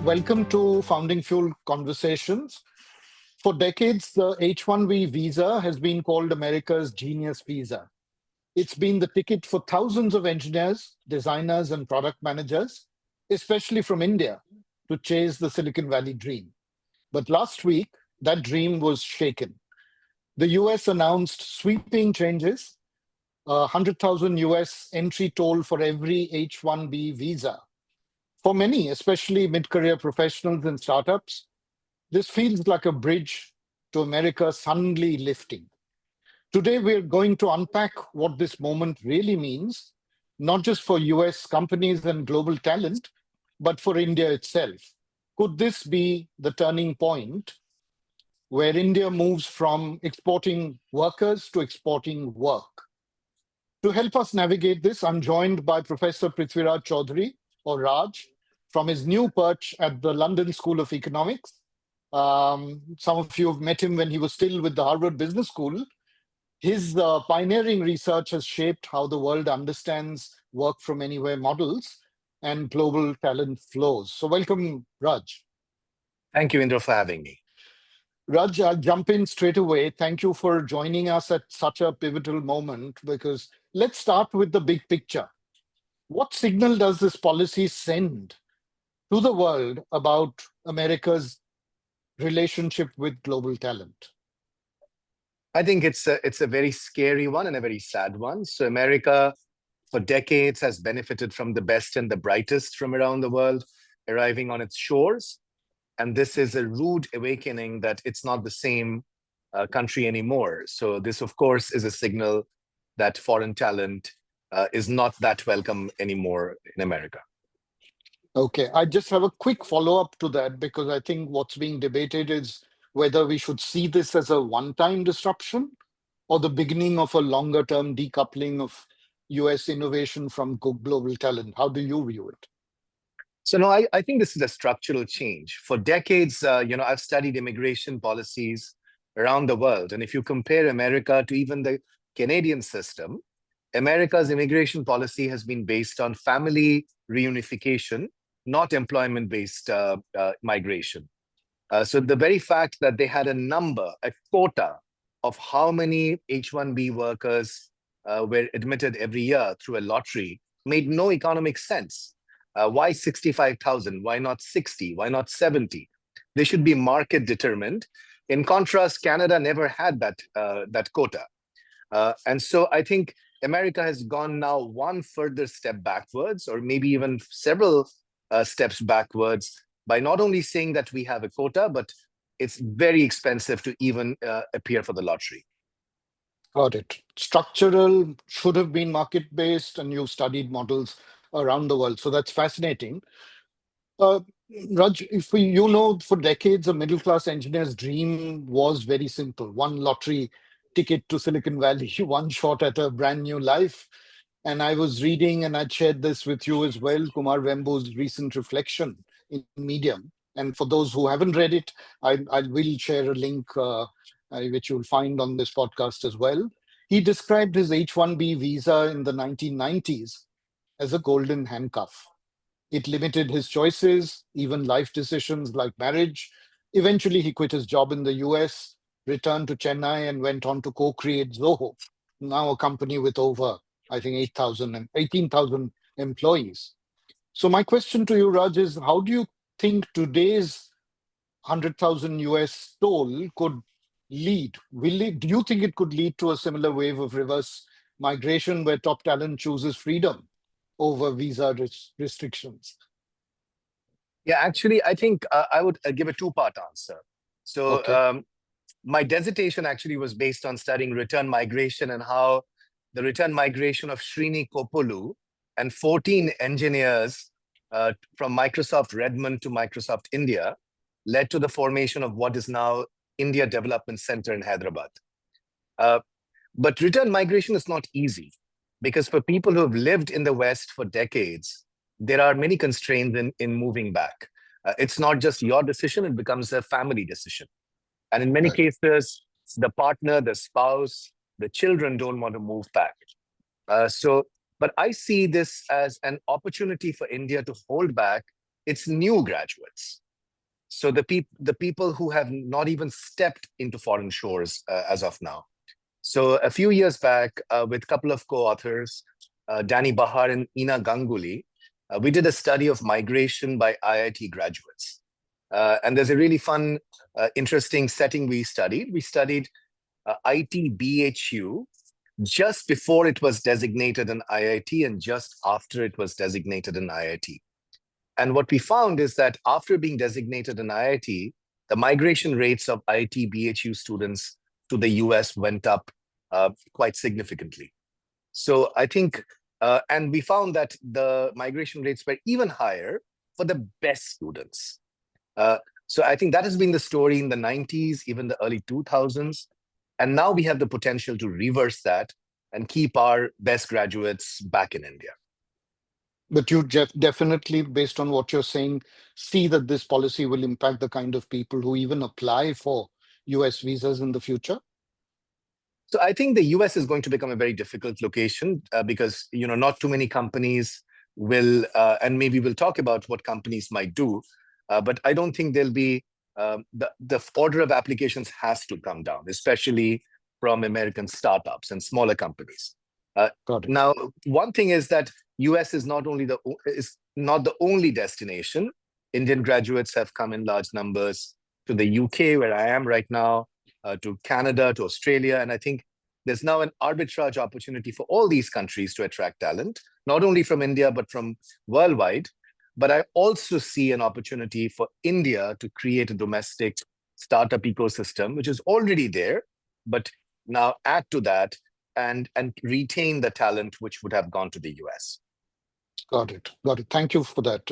Welcome to Founding Fuel Conversations. For decades, the H1B visa has been called America's genius visa. It's been the ticket for thousands of engineers, designers, and product managers, especially from India, to chase the Silicon Valley dream. But last week, that dream was shaken. The US announced sweeping changes, 100,000 US entry toll for every H1B visa. For many, especially mid-career professionals and startups, this feels like a bridge to America suddenly lifting. Today, we're going to unpack what this moment really means, not just for US companies and global talent, but for India itself. Could this be the turning point where India moves from exporting workers to exporting work? To help us navigate this, I'm joined by Professor Prithwiraj Choudhury, or Raj, from his new perch at the London School of Economics. Some of you have met him when he was still with the Harvard Business School. His pioneering research has shaped how the world understands work from anywhere models and global talent flows. So welcome, Raj. Thank you, Indra, for having me. Raj, I'll jump in straight away. Thank you for joining us at such a pivotal moment, because let's start with the big picture. What signal does this policy send to the world about America's relationship with global talent? I think it's a very scary one and a very sad one. So America, for decades, has benefited from the best and the brightest from around the world arriving on its shores. And this is a rude awakening that it's not the same country anymore. So this, of course, is a signal that foreign talent is not that welcome anymore in America. Okay, I just have a quick follow-up to that, because I think what's being debated is whether we should see this as a one-time disruption or the beginning of a longer-term decoupling of US innovation from global talent. How do you view it? So no, I think this is a structural change. For decades, I've studied immigration policies around the world. And if you compare America to even the Canadian system, America's immigration policy has been based on family reunification, not employment-based migration. So the very fact that they had a quota of how many H1B workers were admitted every year through a lottery made no economic sense. Why 65,000? Why not 60? Why not 70? They should be market determined. In contrast, Canada never had that quota. And so I think America has gone now one further step backwards, or maybe even several steps backwards, by not only saying that we have a quota, but it's very expensive to even appear for the lottery. Got it. Structural should have been market-based, and you've studied models around the world. So that's fascinating. Uh, Raj, for decades, a middle-class engineer's dream was very simple. One lottery ticket to Silicon Valley, one shot at a brand new life. And I was reading, and I shared this with you as well, Kumar Wembu's recent reflection in Medium. And for those who haven't read it, I will share a link which you'll find on this podcast as well. He described his H1B visa in the 1990s as a golden handcuff. It limited his choices, even life decisions like marriage. Eventually, he quit his job in the US, returned to Chennai, and went on to co-create Zoho, now a company with over, I think, 18,000 employees. So my question to you, Raj, is how do you think today's 100,000 US toll could lead? Do you think it could lead to a similar wave of reverse migration where top talent chooses freedom over visa restrictions? Yeah, actually, I think I would give a two-part answer. So Okay. My dissertation actually was based on studying return migration and how the return migration of Srini Kopolu and 14 engineers from Microsoft Redmond to Microsoft India led to the formation of what is now India Development Center in Hyderabad. But return migration is not easy, because for people who have lived in the West for decades, there are many constraints in moving back. It's not just your decision, it becomes a family decision. And in many cases, the partner, the spouse, the children don't want to move back. But I see this as an opportunity for India to hold back it's new graduates. So the people who have not even stepped into foreign shores as of now. So a few years back, with a couple of co-authors, Danny Bahar and Ina Ganguly, we did a study of migration by IIT graduates. And there's a really fun, interesting setting we studied. We studied IT BHU just before it was designated an IIT and just after it was designated an IIT. And what we found is that after being designated an IIT, the migration rates of IT BHU students to the US went up quite significantly. So I think, and we found that the migration rates were even higher for the best students. So I think that has been the story in the 90s, even the early 2000s. And now we have the potential to reverse that and keep our best graduates back in India. But you definitely, based on what you're saying, see that this policy will impact the kind of people who even apply for US visas in the future? So I think the US is going to become a very difficult location because, not too many companies will, and maybe we'll talk about what companies might do, but I don't think there'll be, the order of applications has to come down, especially from American startups and smaller companies. Got it. Now, one thing is that US is not the only destination. Indian graduates have come in large numbers to the UK, where I am right now, to Canada, to Australia. And I think there's now an arbitrage opportunity for all these countries to attract talent, not only from India, but from worldwide. But I also see an opportunity for India to create a domestic startup ecosystem, which is already there, but now add to that and retain the talent which would have gone to the US. Got it. Got it. Thank you for that.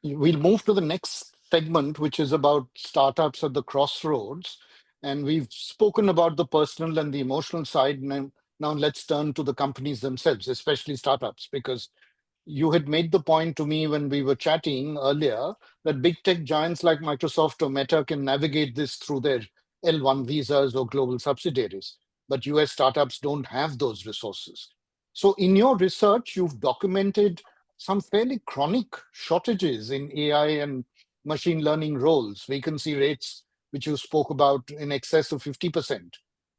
We'll move to the next segment, which is about startups at the crossroads. And we've spoken about the personal and the emotional side. Now let's turn to the companies themselves, especially startups, because you had made the point to me when we were chatting earlier that big tech giants like Microsoft or Meta can navigate this through their L1 visas or global subsidiaries, but US startups don't have those resources. So in your research, you've documented some fairly chronic shortages in AI and machine learning roles, vacancy rates, which you spoke about in excess of 50%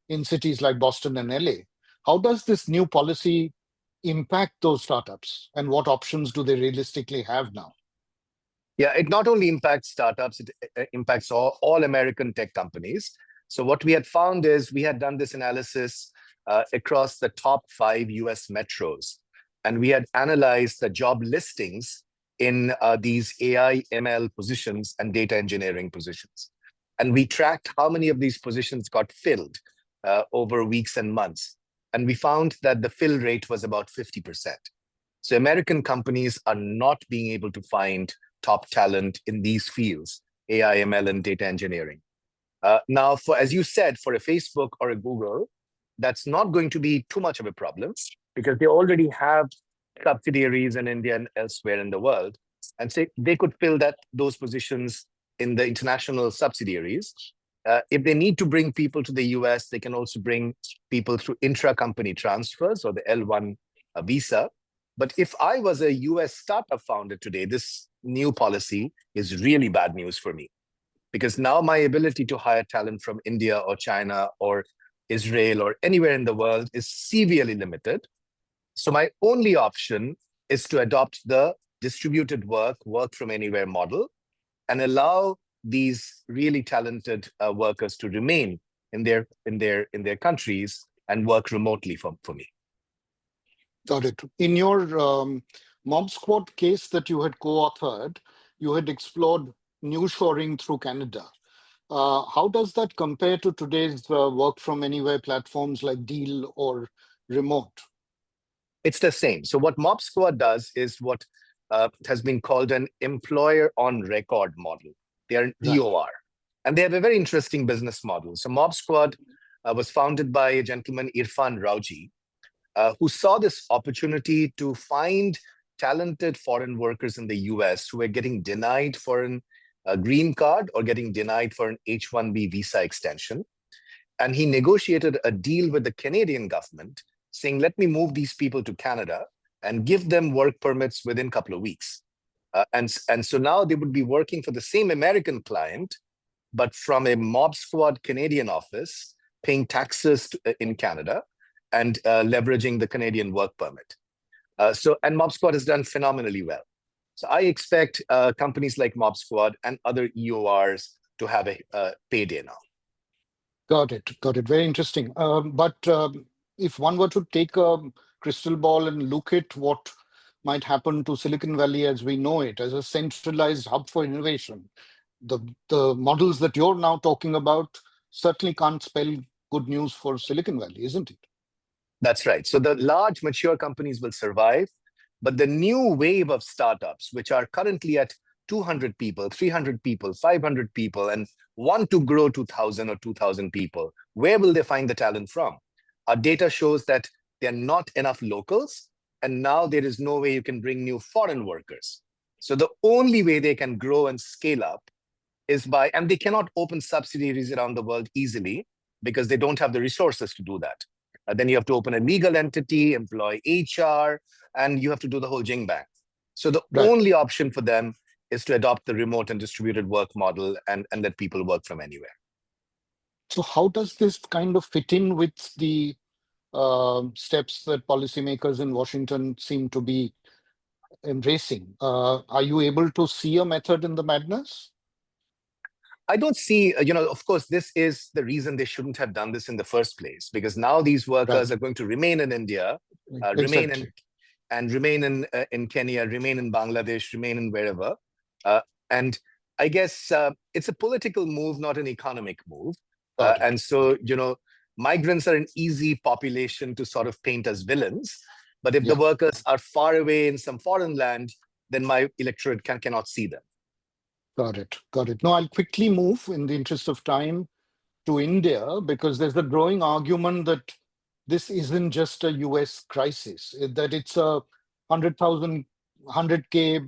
in cities like Boston and LA. How does this new policy impact those startups, and what options do they realistically have now? Yeah, it not only impacts startups, it impacts all American tech companies. So what we had found is we had done this analysis across the top 5 US metros, and we had analyzed the job listings in these AI, ML positions and data engineering positions. And we tracked how many of these positions got filled over weeks and months. And we found that the fill rate was about 50%. So American companies are not being able to find top talent in these fields, AI, ML, and data engineering. Now, as you said, for a Facebook or a Google, that's not going to be too much of a problem because they already have subsidiaries in India and elsewhere in the world. And so they could fill those positions in the international subsidiaries. If they need to bring people to the US, they can also bring people through intra-company transfers or the L1 visa. But if I was a US startup founder today, this new policy is really bad news for me. Because now my ability to hire talent from India or China or Israel or anywhere in the world is severely limited. So my only option is to adopt the distributed work from anywhere model and allow these really talented workers to remain in their countries and work remotely for me. Got it. In your MobSquad case that you had co-authored, you had explored nearshoring through Canada. How does that compare to today's work from anywhere platforms like Deal or Remote? It's the same. So what MobSquad does is what has been called an employer on record model. They are an EOR. And they have a very interesting business model. So MobSquad was founded by a gentleman, Irfan Rauji, who saw this opportunity to find talented foreign workers in the US who were getting denied for a green card or getting denied for an H1B visa extension. And he negotiated a deal with the Canadian government saying, let me move these people to Canada and give them work permits within a couple of weeks. And so now they would be working for the same American client, but from a MobSquad Canadian office, paying taxes in Canada and leveraging the Canadian work permit. And MobSquad has done phenomenally well. So I expect companies like MobSquad and other EORs to have a payday now. Got it. Got it. Very interesting. But if one were to take a crystal ball and look at what might happen to Silicon Valley as we know it, as a centralized hub for innovation, the models that you're now talking about certainly can't spell good news for Silicon Valley, isn't it? That's right. So the large mature companies will survive, but the new wave of startups, which are currently at 200 people, 300 people, 500 people, and want to grow to 1,000 or 2,000 people, where will they find the talent from? Our data shows that there are not enough locals, and now there is no way you can bring new foreign workers. So the only way they can grow and scale up is by, and they cannot open subsidiaries around the world easily because they don't have the resources to do that. Then you have to open a legal entity, employ HR, and you have to do the whole jingbang. So the only option for them is to adopt the remote and distributed work model and let people work from anywhere. So how does this kind of fit in with the steps that policymakers in Washington seem to be embracing? Are you able to see a method in the madness? I don't see, of course, this is the reason they shouldn't have done this in the first place, because now these workers are going to remain in India, remain in Kenya, remain in Bangladesh, remain in wherever. And I guess it's a political move, not an economic move. And so, migrants are an easy population to sort of paint as villains. But if the workers are far away in some foreign land, then my electorate cannot see them. Got it. Got it. No, I'll quickly move in the interest of time to India, because there's the growing argument that this isn't just a US crisis, that it's a $100,000, $100K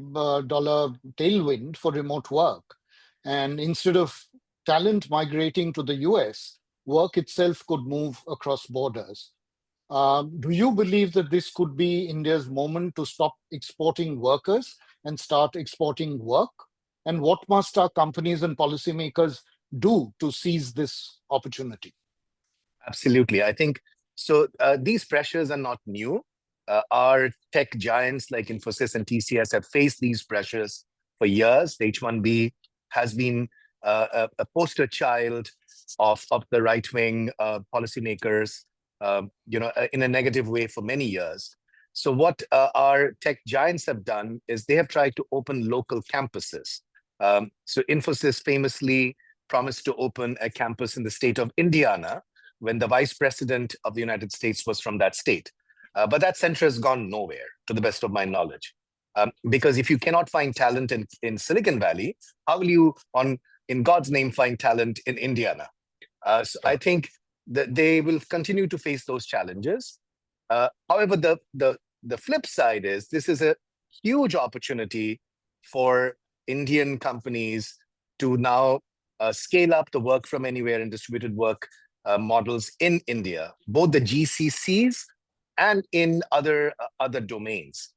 tailwind for remote work. And instead of talent migrating to the US, work itself could move across borders. Do you believe that this could be India's moment to stop exporting workers and start exporting work? And what must our companies and policymakers do to seize this opportunity? Absolutely. I think so. These pressures are not new. Our tech giants like Infosys and TCS have faced these pressures for years. The H1B has been a poster child of the right-wing policymakers, in a negative way for many years. So what our tech giants have done is they have tried to open local campuses. So Infosys famously promised to open a campus in the state of Indiana when the vice president of the United States was from that state. But that center has gone nowhere, to the best of my knowledge. Because if you cannot find talent in Silicon Valley, how will you, in God's name, find talent in Indiana? So I think that they will continue to face those challenges. However, the flip side is this is a huge opportunity for Indian companies to now scale up the work from anywhere and distributed work models in India, both the GCCs and in other domains.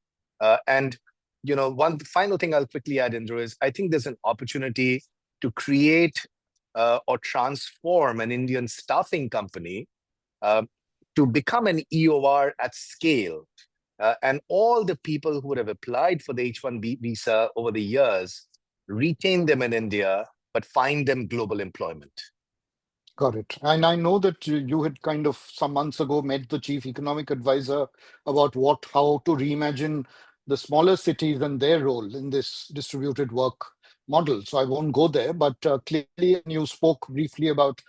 And one final thing I'll quickly add, Indra, is I think there's an opportunity to create or transform an Indian staffing company to become an EOR at scale. And all the people who would have applied for the H1B visa over the years, retain them in India, but find them global employment. Got it. And I know that you had kind of some months ago met the chief economic advisor about how to reimagine the smaller cities and their role in this distributed work model. So I won't go there, but clearly you spoke briefly about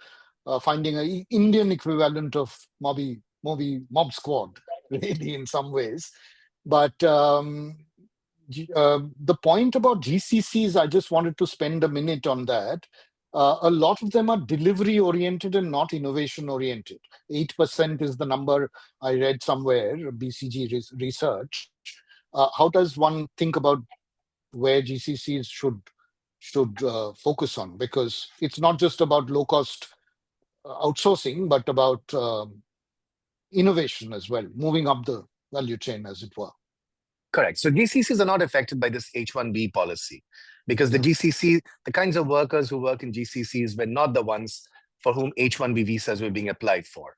finding an Indian equivalent of MobSquad, really, in some ways. But the point about GCCs, I just wanted to spend a minute on that. A lot of them are delivery oriented and not innovation oriented. 8% is the number I read somewhere, BCG research. How does one think about where GCCs should focus on? Because it's not just about low cost outsourcing, but about innovation as well, moving up the value chain, as it were. Correct. So GCCs are not affected by this H1B policy because the GCC, the kinds of workers who work in GCCs were not the ones for whom H1B visas were being applied for.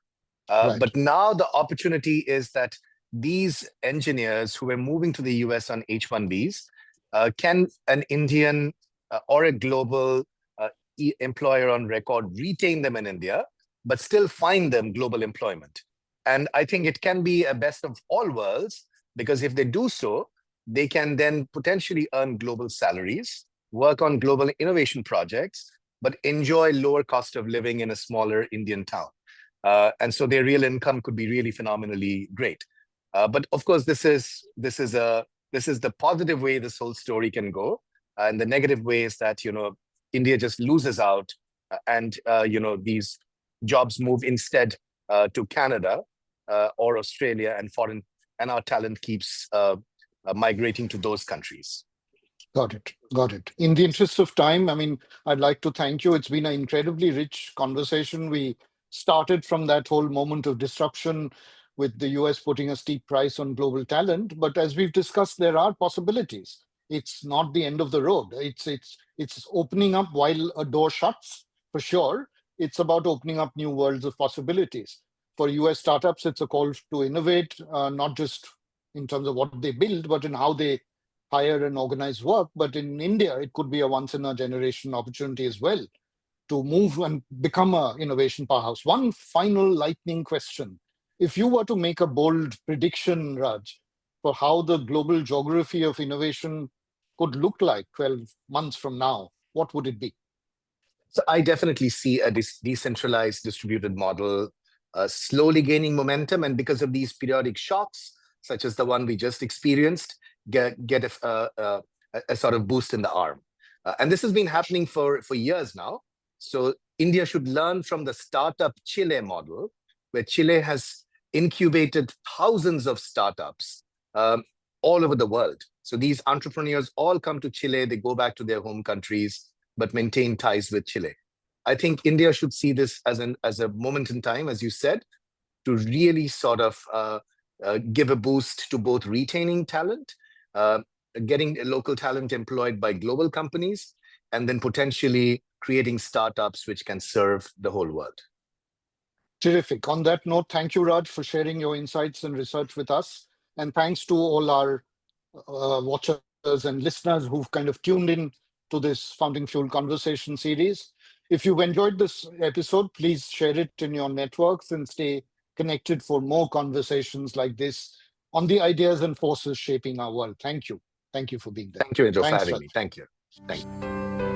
Right. But now the opportunity is that these engineers who were moving to the US on H1Bs, can an Indian or a global employer on record retain them in India, but still find them global employment? And I think it can be a best of all worlds, because if they do so, they can then potentially earn global salaries, work on global innovation projects, but enjoy lower cost of living in a smaller Indian town. And so their real income could be really phenomenally great. But of course, this is the positive way this whole story can go, and the negative way is that India just loses out, and these jobs move instead to Canada or Australia, and our talent keeps migrating to those countries. Got it. Got it. In the interest of time, I mean, I'd like to thank you. It's been an incredibly rich conversation. We started from that whole moment of disruption with the US putting a steep price on global talent. But as we've discussed, there are possibilities. It's not the end of the road. It's opening up while a door shuts, for sure. It's about opening up new worlds of possibilities. For US startups, it's a call to innovate, not just in terms of what they build, but in how they hire and organize work. But in India, it could be a once in a generation opportunity as well to move and become an innovation powerhouse. One final lightning question. If you were to make a bold prediction, Raj, for how the global geography of innovation could look like 12 months from now, what would it be? So I definitely see a decentralized distributed model slowly gaining momentum. And because of these periodic shocks, such as the one we just experienced, get a sort of boost in the arm. And this has been happening for years now. So India should learn from the startup Chile model, where Chile has incubated thousands of startups all over the world. So these entrepreneurs all come to Chile, they go back to their home countries, but maintain ties with Chile. I think India should see this as a moment in time, as you said, to really sort of give a boost to both retaining talent, getting local talent employed by global companies, and then potentially creating startups which can serve the whole world. Terrific. On that note, thank you, Raj, for sharing your insights and research with us. And thanks to all our watchers and listeners who've kind of tuned in to this Founding Fuel conversation series. If you've enjoyed this episode, please share it in your networks and stay connected for more conversations like this on the ideas and forces shaping our world. Thank you. Thank you for being there. Thank you, Indra, for Thanks, having Raj. me. Thank you. Thank you.